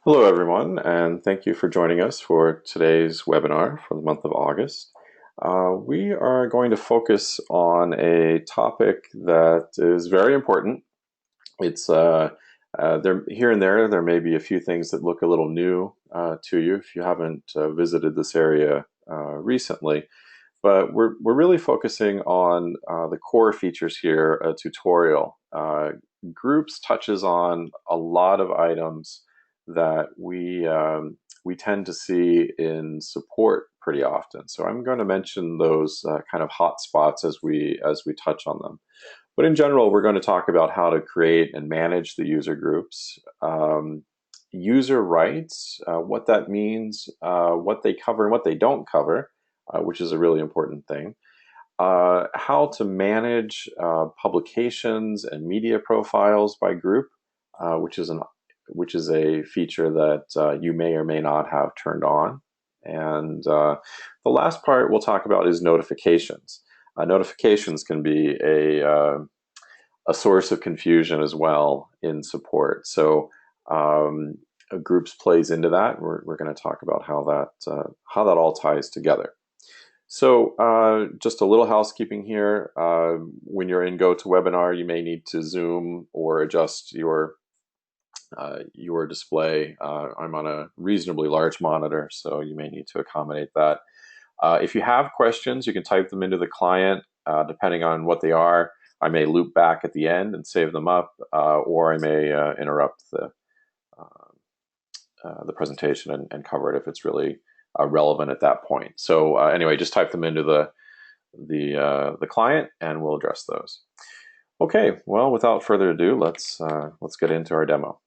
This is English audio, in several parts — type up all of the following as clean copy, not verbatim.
Hello, everyone, and thank you for joining us for today's webinar for the month of August. We are going to focus on a topic that is very important. It's here and there may be a few things that look a little new to you if you haven't visited this area recently. But we're really focusing on the core features here, a tutorial. Groups touches on a lot of items that we tend to see in support pretty often. So I'm going to mention those kind of hot spots as we touch on them. But in general, we're going to talk about how to create and manage the user groups, user rights, what that means, what they cover and what they don't cover, which is a really important thing. How to manage publications and media profiles by group, which is a feature that you may or may not have turned on. And the last part we'll talk about is notifications. Notifications can be a source of confusion as well in support. So groups plays into that. We're going to talk about how that all ties together. So just a little housekeeping here. When you're in GoToWebinar, you may need to zoom or adjust your display. I'm on a reasonably large monitor, so you may need to accommodate that. If you have questions, you can type them into the client. Depending on what they are, I may loop back at the end and save them up, or I may interrupt the presentation and cover it if it's really relevant at that point. So anyway, just type them into the client, and we'll address those. Okay, well, without further ado, let's get into our demo.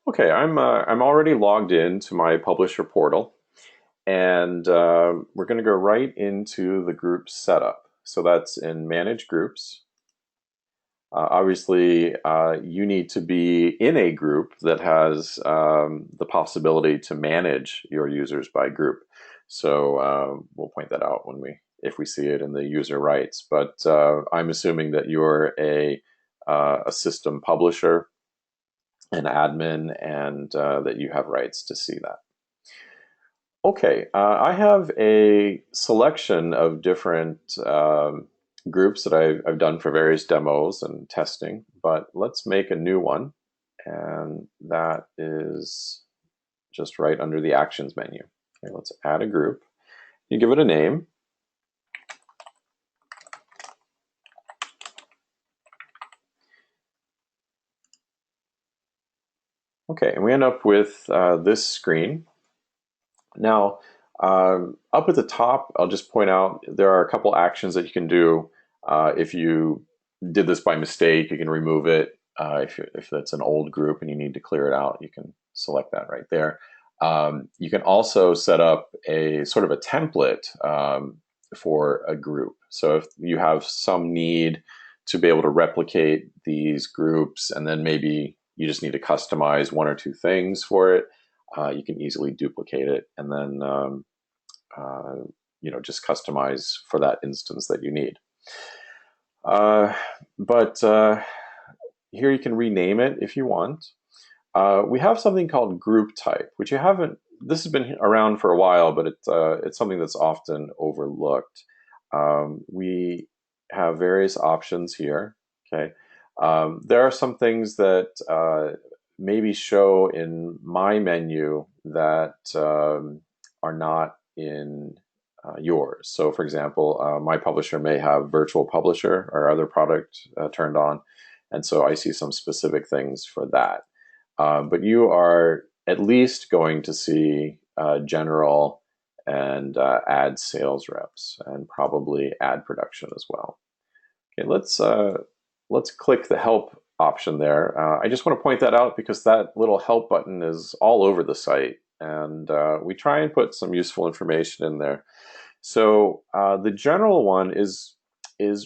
Okay, I'm already logged into my publisher portal, and we're going to go right into the group setup. So that's in Manage Groups. Obviously, you need to be in a group that has the possibility to manage your users by group. So we'll point that out if we see it in the user rights. But I'm assuming that you're a system publisher, an admin, and that you have rights to see that. Okay, I have a selection of different groups that I've done for various demos and testing, but let's make a new one, and that is just right under the Actions menu. Okay, let's add a group. You give it a name. Okay, and we end up with this screen. Now, up at the top, I'll just point out there are a couple actions that you can do. If you did this by mistake, you can remove it. If it's an old group and you need to clear it out, you can select that right there. You can also set up a sort of a template for a group. So if you have some need to be able to replicate these groups, and then maybe you just need to customize one or two things for it, you can easily duplicate it and then just customize for that instance that you need. But here you can rename it if you want. We have something called group type, which you haven't. This has been around for a while, but it's something that's often overlooked. We have various options here. Okay, there are some things that maybe show in my menu that are not in yours. So for example, my publisher may have virtual publisher or other product turned on, and so I see some specific things for that. But you are at least going to see general and ad sales reps, and probably ad production as well. Okay, let's click the help option there. I just want to point that out because that little help button is all over the site, and we try and put some useful information in there. So the general one is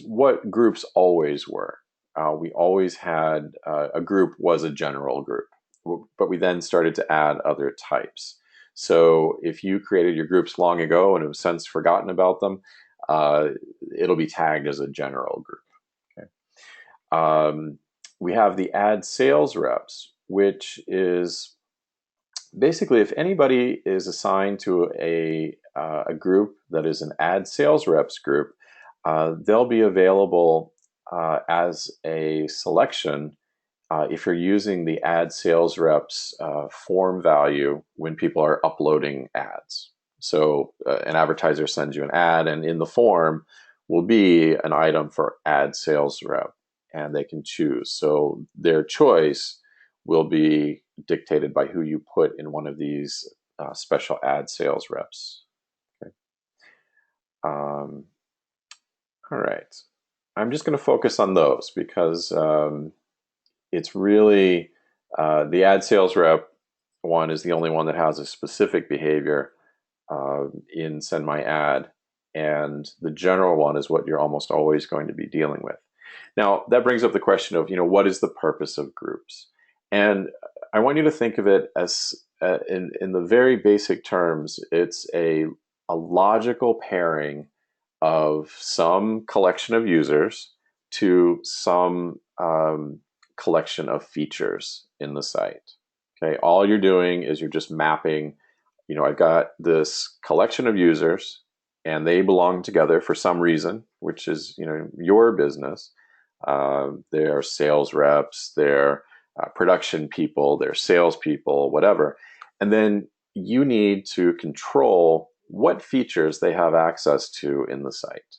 what groups always were. We always had a group was a general group, but we then started to add other types. So if you created your groups long ago and have since forgotten about them, it'll be tagged as a general group. Okay. We have the ad sales reps, which is basically if anybody is assigned to a group that is an ad sales reps group, they'll be available as a selection if you're using the ad sales reps form value when people are uploading ads. So an advertiser sends you an ad, and in the form will be an item for ad sales rep, and they can choose. So their choice will be dictated by who you put in one of these special ad sales reps. Okay. All right. I'm just going to focus on those because it's really the ad sales rep one is the only one that has a specific behavior in SendMyAd, and the general one is what you're almost always going to be dealing with. Now, that brings up the question of, what is the purpose of groups? And I want you to think of it as, in the very basic terms, it's a logical pairing of some collection of users to some collection of features in the site. Okay, all you're doing is you're just mapping, I've got this collection of users and they belong together for some reason, which is, your business. They're sales reps, they're production people, they're salespeople, whatever. And then you need to control what features they have access to in the site.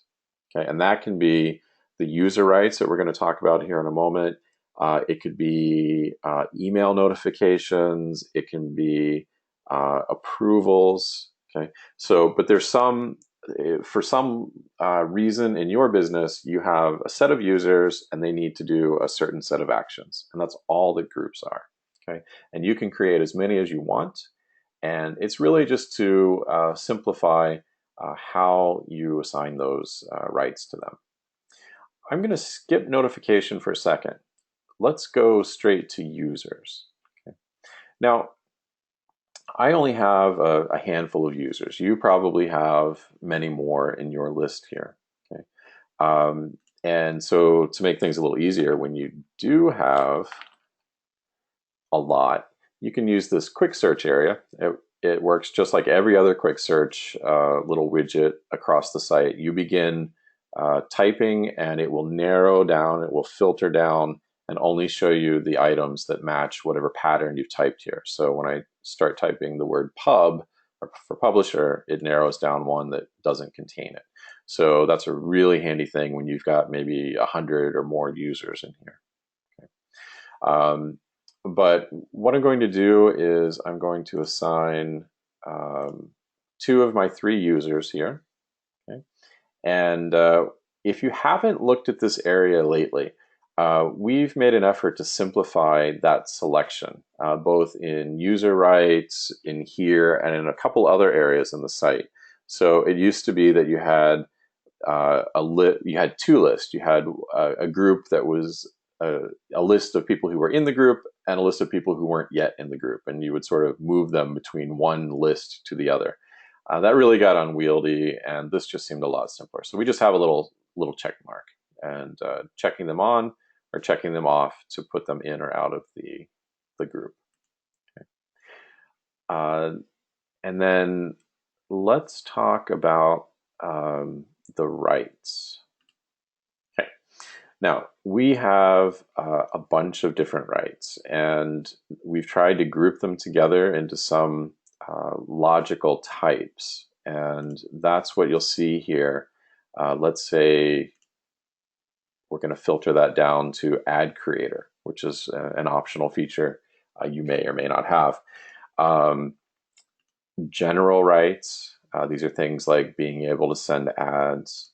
Okay, and that can be the user rights that we're going to talk about here in a moment. It could be email notifications. It can be approvals. Okay, so but there's for some reason in your business, you have a set of users and they need to do a certain set of actions, and that's all that groups are. Okay, and you can create as many as you want, and it's really just to simplify how you assign those rights to them. I'm going to skip notification for a second. Let's go straight to users. Okay. Now, I only have a handful of users. You probably have many more in your list here. Okay. And so to make things a little easier, when you do have a lot, you can use this quick search area. It works just like every other quick search little widget across the site. You begin typing and it will narrow down, it will filter down and only show you the items that match whatever pattern you've typed here. So when I start typing the word pub for publisher, it narrows down one that doesn't contain it. So that's a really handy thing when you've got maybe 100 or more users in here. Okay. But what I'm going to do is I'm going to assign 2 of my 3 users here. Okay. And if you haven't looked at this area lately, we've made an effort to simplify that selection, both in user rights, in here, and in a couple other areas in the site. So it used to be that you had you had 2 lists. You had a group that was a list of people who were in the group and a list of people who weren't yet in the group, and you would sort of move them between one list to the other. That really got unwieldy, and this just seemed a lot simpler. So we just have a little check mark, and checking them on or checking them off to put them in or out of the group. Okay. And then let's talk about the rights. Okay. Now, we have a bunch of different rights, and we've tried to group them together into some logical types, and that's what you'll see here. Let's say we're going to filter that down to ad creator, which is an optional feature you may or may not have. General rights, these are things like being able to send ads.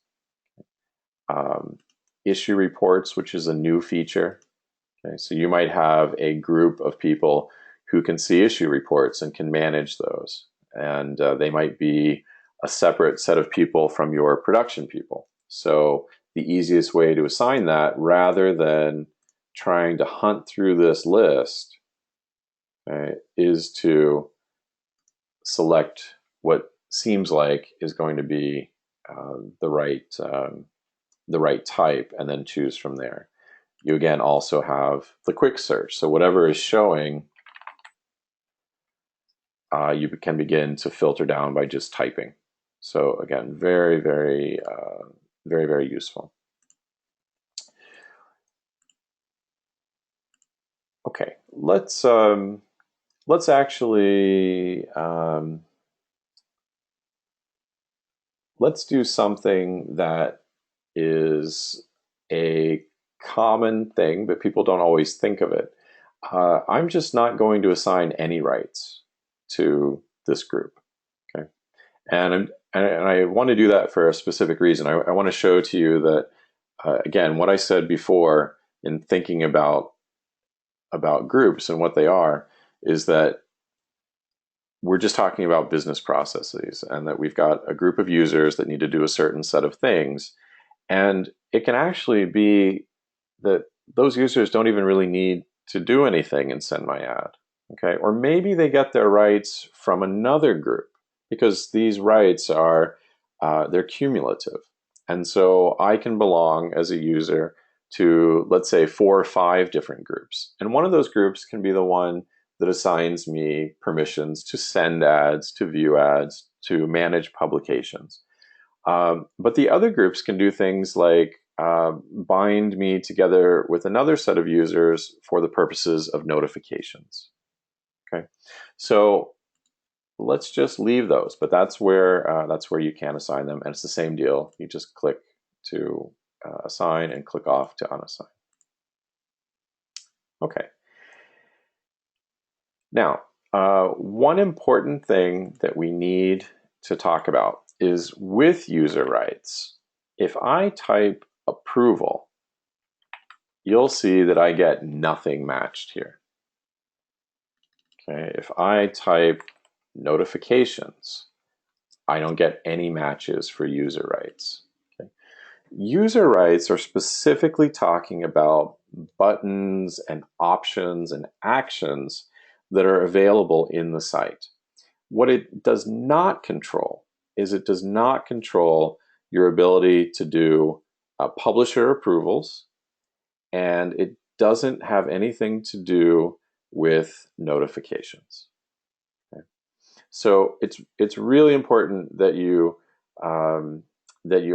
Issue reports, which is a new feature. Okay, so you might have a group of people who can see issue reports and can manage those. And they might be a separate set of people from your production people. So the easiest way to assign that, rather than trying to hunt through this list, is to select what seems like is going to be the right type, and then choose from there. You again also have the quick search. So whatever is showing, you can begin to filter down by just typing. So again, very, very, very, very useful. Okay, let's actually let's do something that is a common thing, but people don't always think of it. I'm just not going to assign any rights to this group. Okay, and I want to do that for a specific reason. I want to show to you that again, what I said before in thinking about groups and what they are is that we're just talking about business processes, and that we've got a group of users that need to do a certain set of things. And it can actually be that those users don't even really need to do anything in SendMyAd. Okay, or maybe they get their rights from another group, because these rights are they're cumulative. And so I can belong as a user to, let's say, 4 or 5 different groups. And one of those groups can be the one that assigns me permissions to send ads, to view ads, to manage publications. But the other groups can do things like bind me together with another set of users for the purposes of notifications. Okay, so let's just leave those, but that's where you can assign them, and it's the same deal. You just click to assign and click off to unassign. Okay. Now, one important thing that we need to talk about is with user rights. If I type approval, you'll see that I get nothing matched here. Okay, if I type notifications, I don't get any matches for user rights. Okay. User rights are specifically talking about buttons and options and actions that are available in the site. What it does not control is it does not control your ability to do publisher approvals, and it doesn't have anything to do with notifications. Okay. So it's really important that you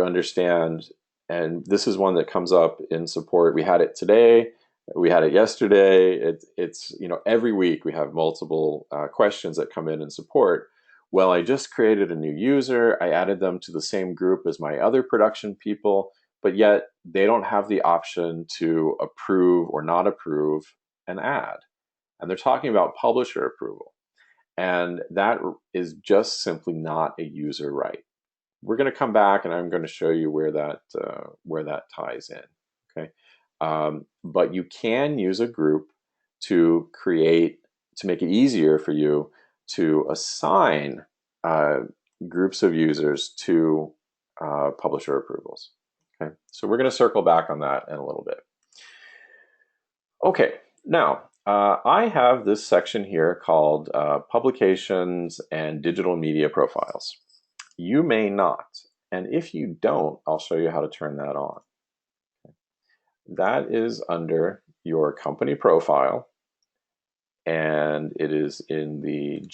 understand, and this is one that comes up in support. We had it today. We had it yesterday. It's every week we have multiple questions that come in support. Well, I just created a new user. I added them to the same group as my other production people, but yet they don't have the option to approve or not approve an ad. And they're talking about publisher approval. And that is just simply not a user right. We're going to come back and I'm going to show you where that ties in. Okay, but you can use a group to make it easier for you to assign groups of users to publisher approvals. Okay, so we're going to circle back on that in a little bit. Okay, now I have this section here called Publications and Digital Media Profiles. You may not, and if you don't, I'll show you how to turn that on. That is under your company profile, and it is in the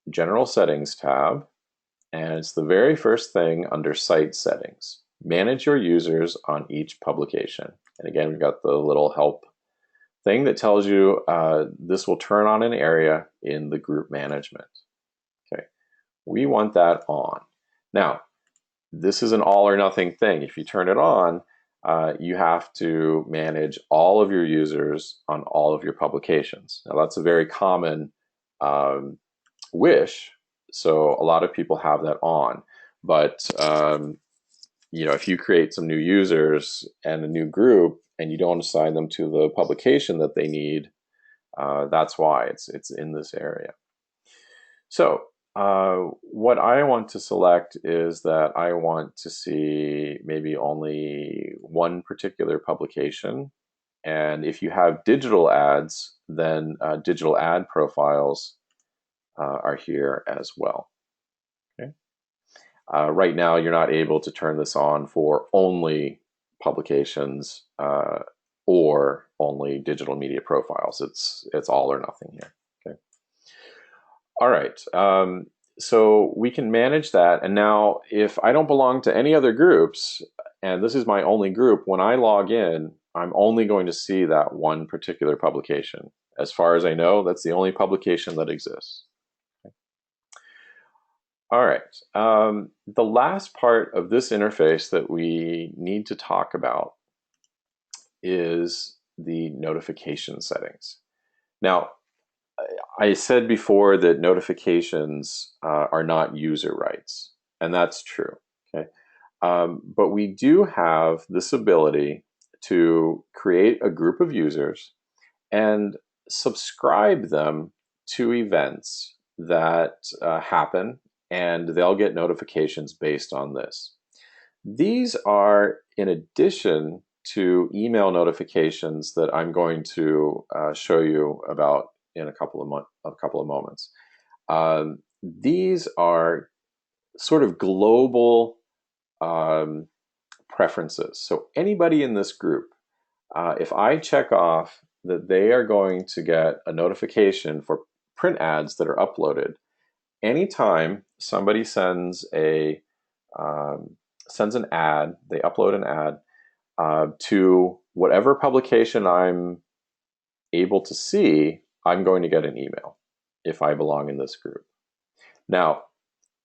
General Settings tab, and it's the very first thing under Site Settings. Manage your users on each publication. And again, we've got the little help thing that tells you this will turn on an area in the group management. Okay, we want that on. Now, this is an all or nothing thing. If you turn it on, you have to manage all of your users on all of your publications. Now, that's a very common wish, so a lot of people have that on. But if you create some new users and a new group and you don't assign them to the publication that they need, that's why it's in this area. So what I want to select is that I want to see maybe only one particular publication. And if you have digital ads, then digital ad profiles are here as well. Okay. Right now, you're not able to turn this on for only publications or only digital media profiles. It's all or nothing here. Okay. All right. So we can manage that. And now, if I don't belong to any other groups, and this is my only group, when I log in, I'm only going to see that one particular publication. As far as I know, that's the only publication that exists. All right. The last part of this interface that we need to talk about is the notification settings. Now, I said before that notifications are not user rights, and that's true. Okay, but we do have this ability to create a group of users and subscribe them to events that happen, and they'll get notifications based on this. These are in addition to email notifications that I'm going to show you about in a couple of moments. These are sort of global preferences. So anybody in this group, if I check off that they are going to get a notification for print ads that are uploaded, anytime somebody sends an ad, they upload an ad to whatever publication I'm able to see, I'm going to get an email if I belong in this group. Now,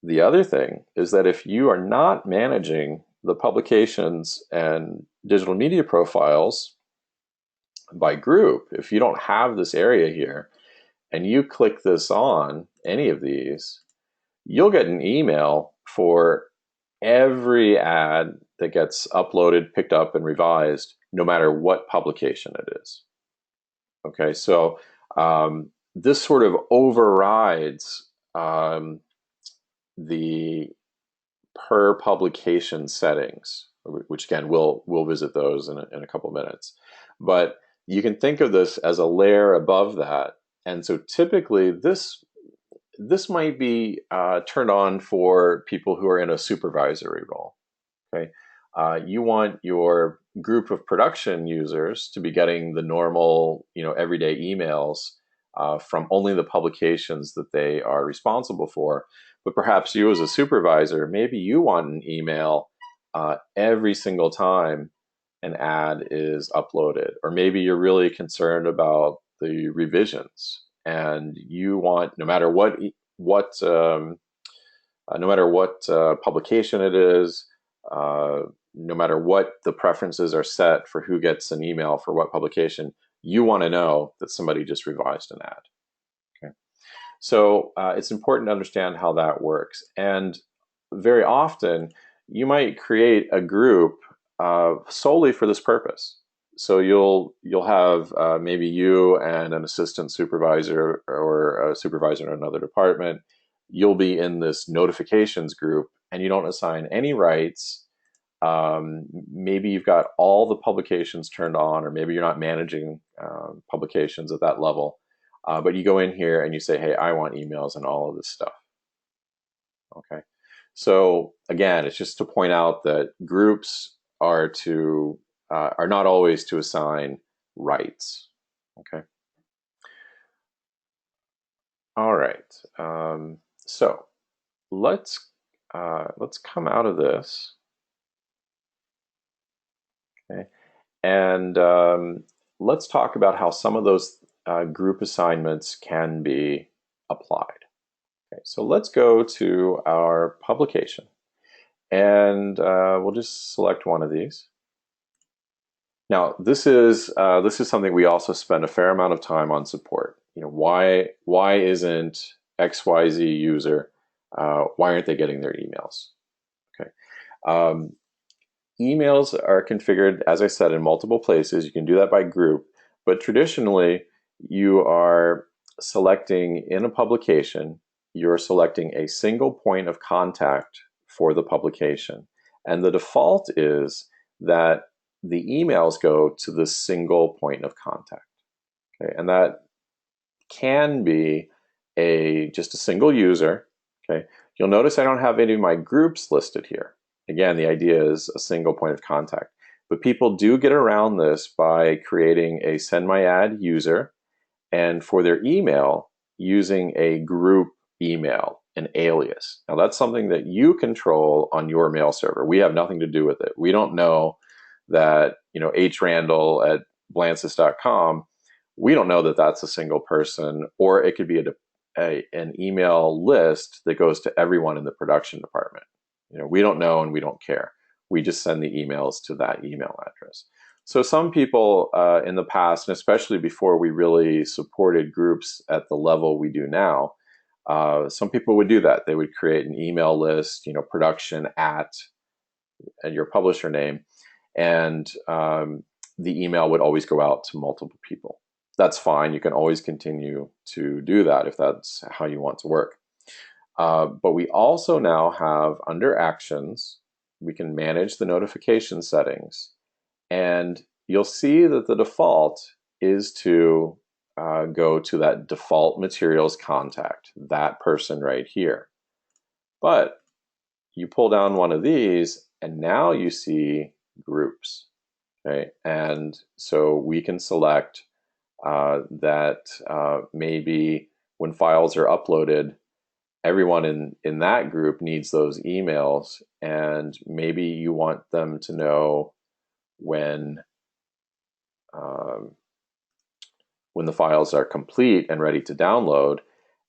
the other thing is that if you are not managing the publications and digital media profiles by group, if you don't have this area here, and you click this on any of these, you'll get an email for every ad that gets uploaded, picked up, and revised, no matter what publication it is. Okay, so this sort of overrides the per publication settings, which again, we'll visit those in a couple of minutes. But you can think of this as a layer above that. And so typically this might be turned on for people who are in a supervisory role. Okay, you want your group of production users to be getting the normal, everyday emails from only the publications that they are responsible for. But perhaps you as a supervisor, maybe you want an email every single time an ad is uploaded, or maybe you're really concerned about the revisions, and you want, no matter what publication it is, no matter what the preferences are set for who gets an email for what publication, you want to know that somebody just revised an ad. Okay, so it's important to understand how that works. And very often, you might create a group solely for this purpose. So you'll have maybe you and an assistant supervisor or a supervisor in another department. You'll be in this notifications group, and you don't assign any rights. Maybe you've got all the publications turned on, or maybe you're not managing publications at that level. But you go in here and you say, hey, I want emails and all of this stuff. Okay. So again, it's just to point out that groups are not always to assign rights. Okay. All right. So let's come out of this. Okay. And let's talk about how some of those group assignments can be applied. Okay, so let's go to our publication, and we'll just select one of these. Now, this is something we also spend a fair amount of time on support. Why isn't XYZ user? Why aren't they getting their emails? Okay. Emails are configured, as I said, in multiple places. You can do that by group, but traditionally you are selecting in a publication, you're selecting a single point of contact for the publication. And the default is that the emails go to the single point of contact. Okay, and that can be just a single user. Okay, You'll notice I don't have any of my groups listed here. Again, the idea is a single point of contact. But people do get around this by creating a SendMyAd user, and for their email, using a group email, an alias. Now that's something that you control on your mail server. We have nothing to do with it. We don't know that, hrandall at blancis.com, we don't know that that's a single person, or it could be an email list that goes to everyone in the production department. We don't know and we don't care. We just send the emails to that email address. So some people in the past, and especially before we really supported groups at the level we do now, some people would do that. They would create an email list, production at your publisher name, and the email would always go out to multiple people. That's fine. You can always continue to do that if that's how you want to work. But we also now have, under Actions, we can manage the notification settings. And you'll see that the default is to go to that default materials contact, that person right here. But you pull down one of these, and now you see groups. Okay? And so we can select that maybe when files are uploaded, everyone in that group needs those emails, and maybe you want them to know when the files are complete and ready to download,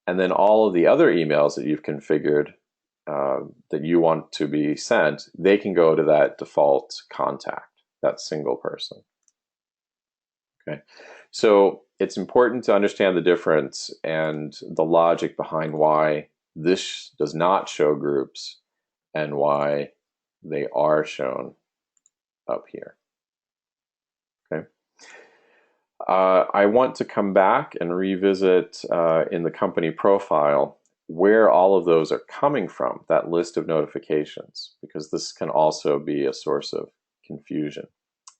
and then all of the other emails that you've configured that you want to be sent, they can go to that default contact, that single person. Okay, so it's important to understand the difference and the logic behind why this does not show groups and why they are shown up here. Okay. I want to come back and revisit in the company profile where all of those are coming from, that list of notifications, because this can also be a source of confusion,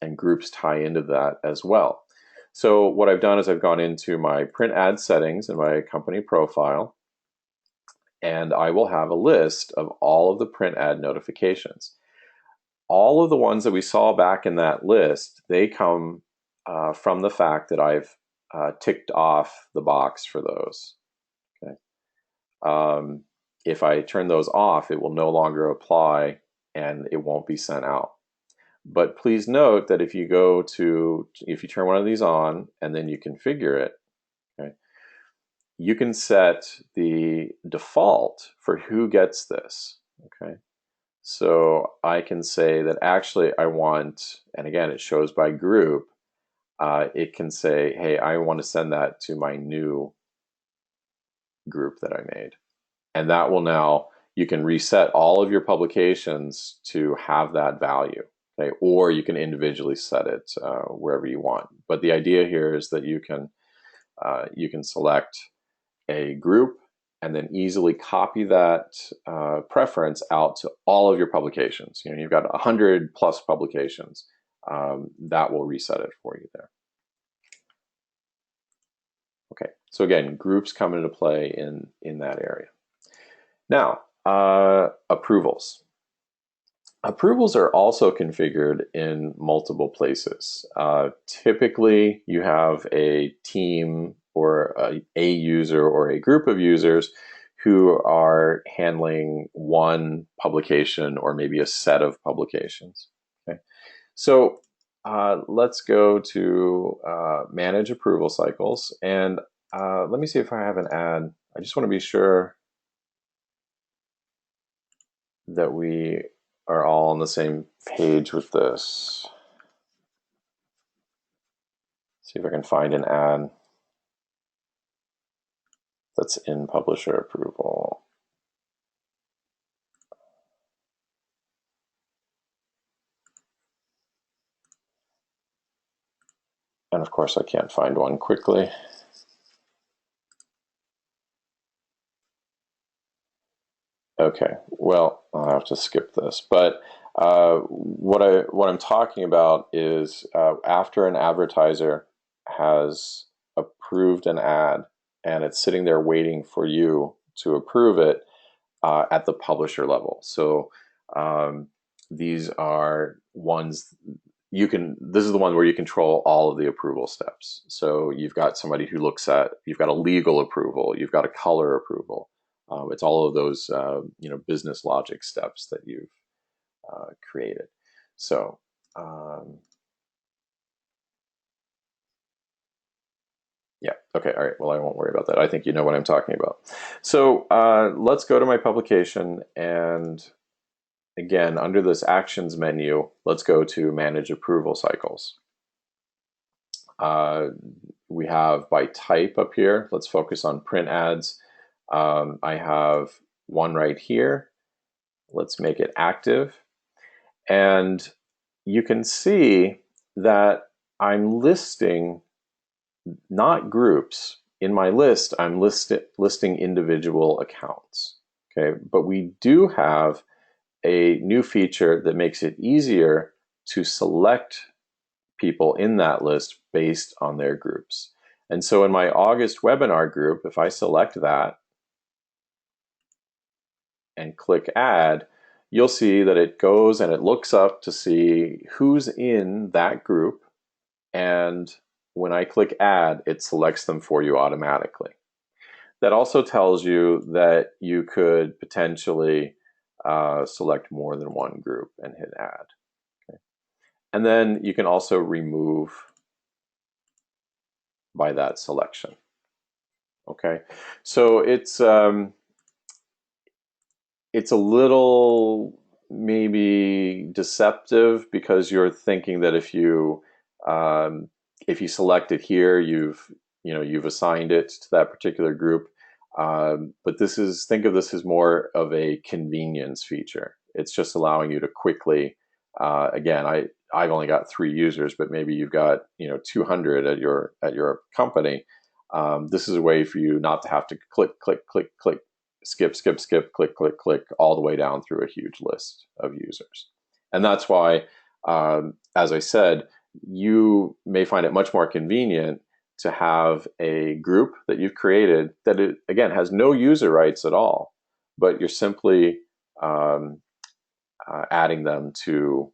and groups tie into that as well. So what I've done is I've gone into my print ad settings in my company profile, and I will have a list of all of the print ad notifications. All of the ones that we saw back in that list, they come from the fact that I've ticked off the box for those. Okay. If I turn those off, it will no longer apply and it won't be sent out. But please note that if you turn one of these on and then you configure it, okay, you can set the default for who gets this. Okay. So I can say that actually I want, and again, it shows by group, it can say, hey, I want to send that to my new group that I made. And that will now, you can reset all of your publications to have that value. Okay? Or you can individually set it wherever you want. But the idea here is that you can select a group and then easily copy that preference out to all of your publications. You've got 100 plus publications. That will reset it for you there. Okay, so again, groups come into play in that area. Now, approvals. Approvals are also configured in multiple places. Typically, you have a team or a user or a group of users who are handling one publication or maybe a set of publications. Okay, so let's go to manage approval cycles, and let me see if I have an ad. I just want to be sure that we are all on the same page with this. See if I can find an ad that's in publisher approval. And of course, I can't find one quickly. Okay, well, I'll have to skip this. But what I'm talking about is after an advertiser has approved an ad and it's sitting there waiting for you to approve it, at the publisher level. So these are ones this is the one where you control all of the approval steps. So you've got somebody who looks at, you've got a legal approval, you've got a color approval. It's all of those business logic steps that you've created. So yeah, okay, all right, well, I won't worry about that. I think you know what I'm talking about. So let's go to my publication, and again, under this actions menu, let's go to manage approval cycles. We have by type up here. Let's focus on print ads. I have one right here. Let's make it active. And you can see that I'm listing not groups. In my list, I'm listing individual accounts. Okay, but we do have a new feature that makes it easier to select people in that list based on their groups. And so in my August webinar group, if I select that and click add, you'll see that it goes and it looks up to see who's in that group. And when I click add, it selects them for you automatically. That also tells you that you could potentially select more than one group and hit add. Okay. And then you can also remove by that selection. Okay, so it's a little maybe deceptive because you're thinking that if you select it here, you've assigned it to that particular group. But think of this as more of a convenience feature. It's just allowing you to quickly, again, I've only got 3 users, but maybe you've got 200 at your company. This is a way for you not to have to click, click, click, click, skip, skip, skip, click, click, click, all the way down through a huge list of users. And that's why, as I said, you may find it much more convenient to have a group that you've created that, again, has no user rights at all, but you're simply adding them to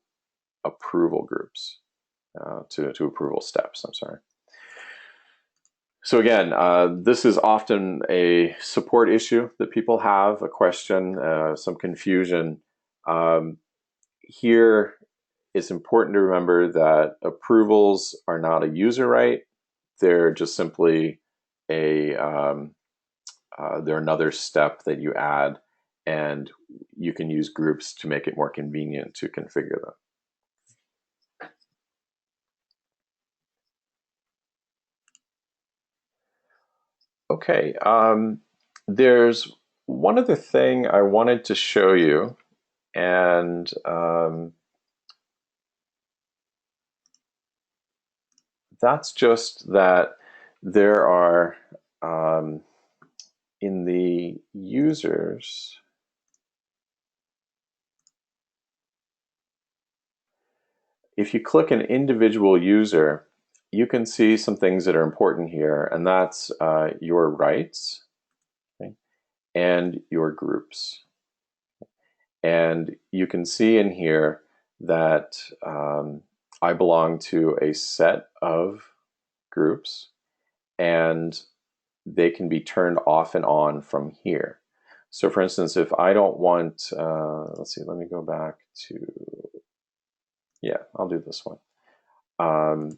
approval groups, to approval steps, I'm sorry. So again, this is often a support issue that people have, a question, some confusion. Here, it's important to remember that approvals are not a user right. They're just simply they're another step that you add, and you can use groups to make it more convenient to configure them. Okay, there's one other thing I wanted to show you, and that's just that there are, in the users, if you click an individual user, you can see some things that are important here, and that's your rights, okay, and your groups. And you can see in here that I belong to a set of groups, and they can be turned off and on from here. So for instance, if I don't want, let's see, let me go back to, yeah, I'll do this one.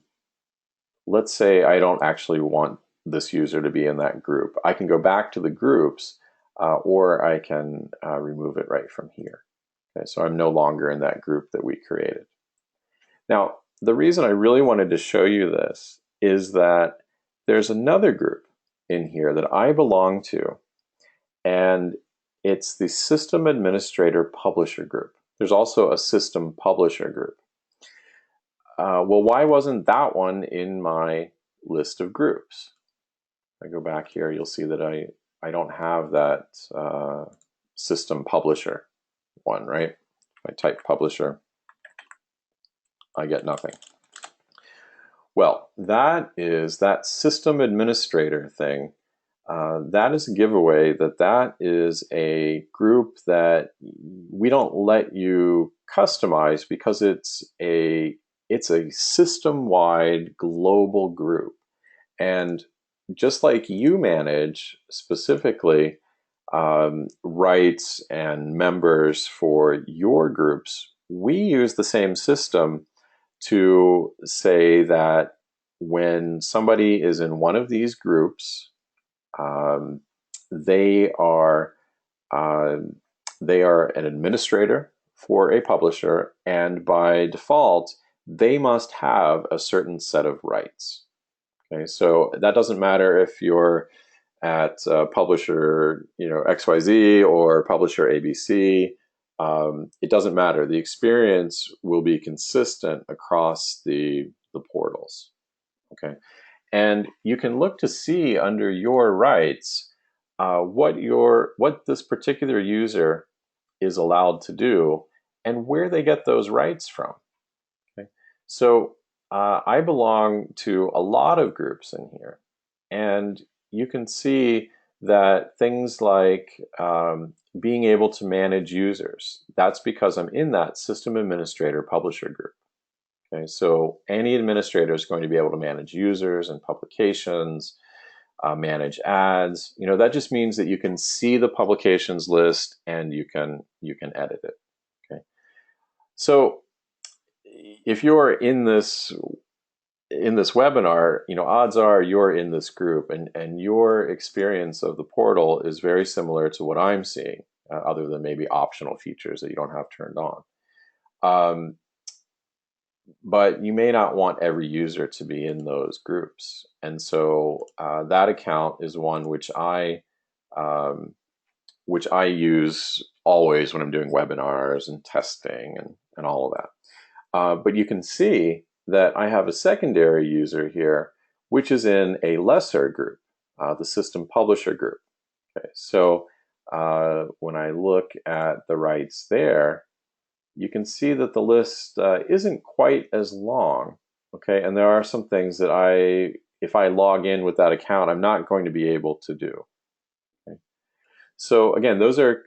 Let's say I don't actually want this user to be in that group. I can go back to the groups, or I can remove it right from here. Okay, so I'm no longer in that group that we created. Now, the reason I really wanted to show you this is that there's another group in here that I belong to, and it's the System Administrator Publisher group. There's also a System Publisher group. Well, why wasn't that one in my list of groups? If I go back here, you'll see that I don't have that System Publisher one, right? If I type Publisher, I get nothing. Well, that is that System Administrator thing that is a giveaway that that is a group that we don't let you customize because it's a system-wide global group. And just like you manage specifically rights and members for your groups, we use the same system to say that when somebody is in one of these groups, um, they are uh, they are an administrator for a publisher, and by default, they must have a certain set of rights. Okay, so that doesn't matter if you're at publisher, XYZ or publisher ABC. It doesn't matter. The experience will be consistent across the portals. Okay, and you can look to see under your rights what this particular user is allowed to do and where they get those rights from. Okay, so I belong to a lot of groups in here, and you can see that things like being able to manage users, that's because I'm in that system administrator publisher group. Okay, so any administrator is going to be able to manage users and publications, manage ads. That just means that you can see the publications list and you can edit it. Okay, so if you're in this webinar, odds are you're in this group, and your experience of the portal is very similar to what I'm seeing, other than maybe optional features that you don't have turned on. But you may not want every user to be in those groups. And so that account is one which I use always when I'm doing webinars and testing and all of that. But you can see that I have a secondary user here, which is in a lesser group, the system publisher group. Okay, so when I look at the rights there, you can see that the list isn't quite as long. Okay, and there are some things that if I log in with that account, I'm not going to be able to do. Okay. So again, those are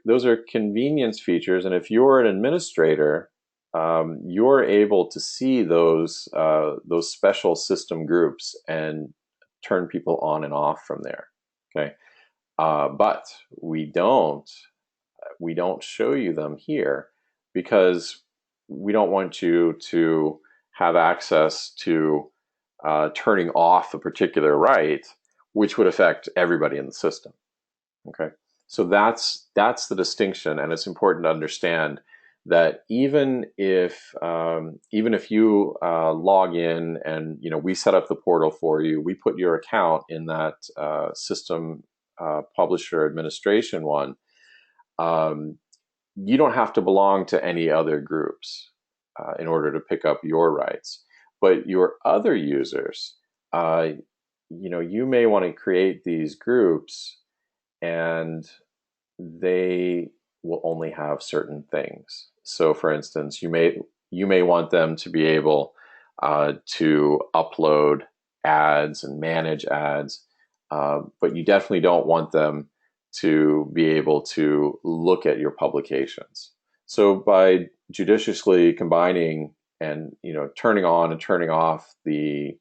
convenience features, and if you're an administrator, you're able to see those special system groups and turn people on and off from there. Okay, but we don't show you them here because we don't want you to have access to turning off a particular right, which would affect everybody in the system. Okay, so that's the distinction, and it's important to understand that even if you log in and we set up the portal for you, we put your account in that system publisher administration one. You don't have to belong to any other groups in order to pick up your rights. But your other users, you may want to create these groups, and they will only have certain things. So, for instance, you may want them to be able to upload ads and manage ads, but you definitely don't want them to be able to look at your publications. So by judiciously combining and turning on and turning off the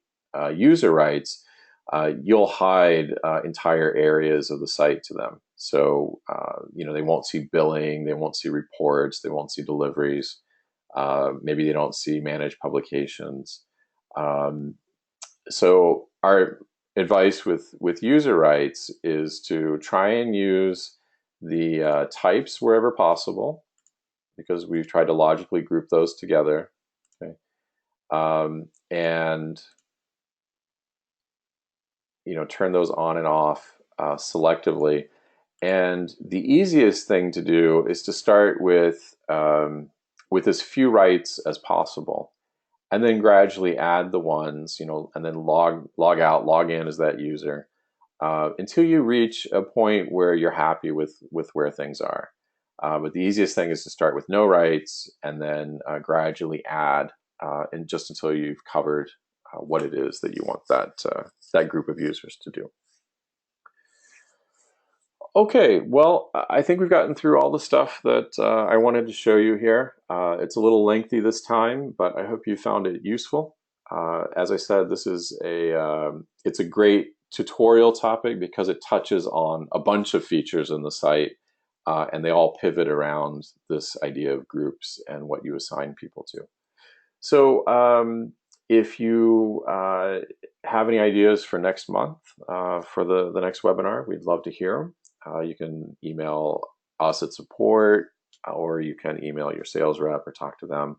user rights, you'll hide entire areas of the site to them. So they won't see billing, they won't see reports, they won't see deliveries. Maybe they don't see managed publications. So our advice with user rights is to try and use the types wherever possible, because we've tried to logically group those together. Okay, and turn those on and off selectively. And the easiest thing to do is to start with as few rights as possible, and then gradually add the ones, and then log out, log in as that user, until you reach a point where you're happy with where things are. But the easiest thing is to start with no rights, and then gradually add, and just until you've covered what it is that you want that group of users to do. Okay, well, I think we've gotten through all the stuff that I wanted to show you here. It's a little lengthy this time, but I hope you found it useful. As I said, this is it's a great tutorial topic because it touches on a bunch of features in the site, and they all pivot around this idea of groups and what you assign people to. So, if you have any ideas for next month for the next webinar, we'd love to hear them. You can email us at support, or you can email your sales rep or talk to them.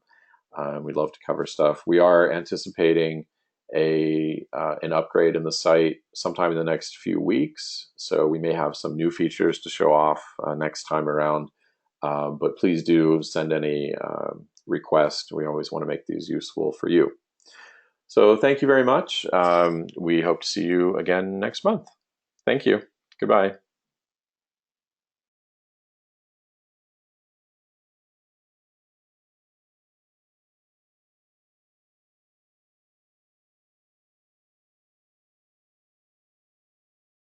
We'd love to cover stuff. We are anticipating an upgrade in the site sometime in the next few weeks, so we may have some new features to show off next time around. But please do send any request. We always want to make these useful for you. So thank you very much. We hope to see you again next month. Thank you. Goodbye.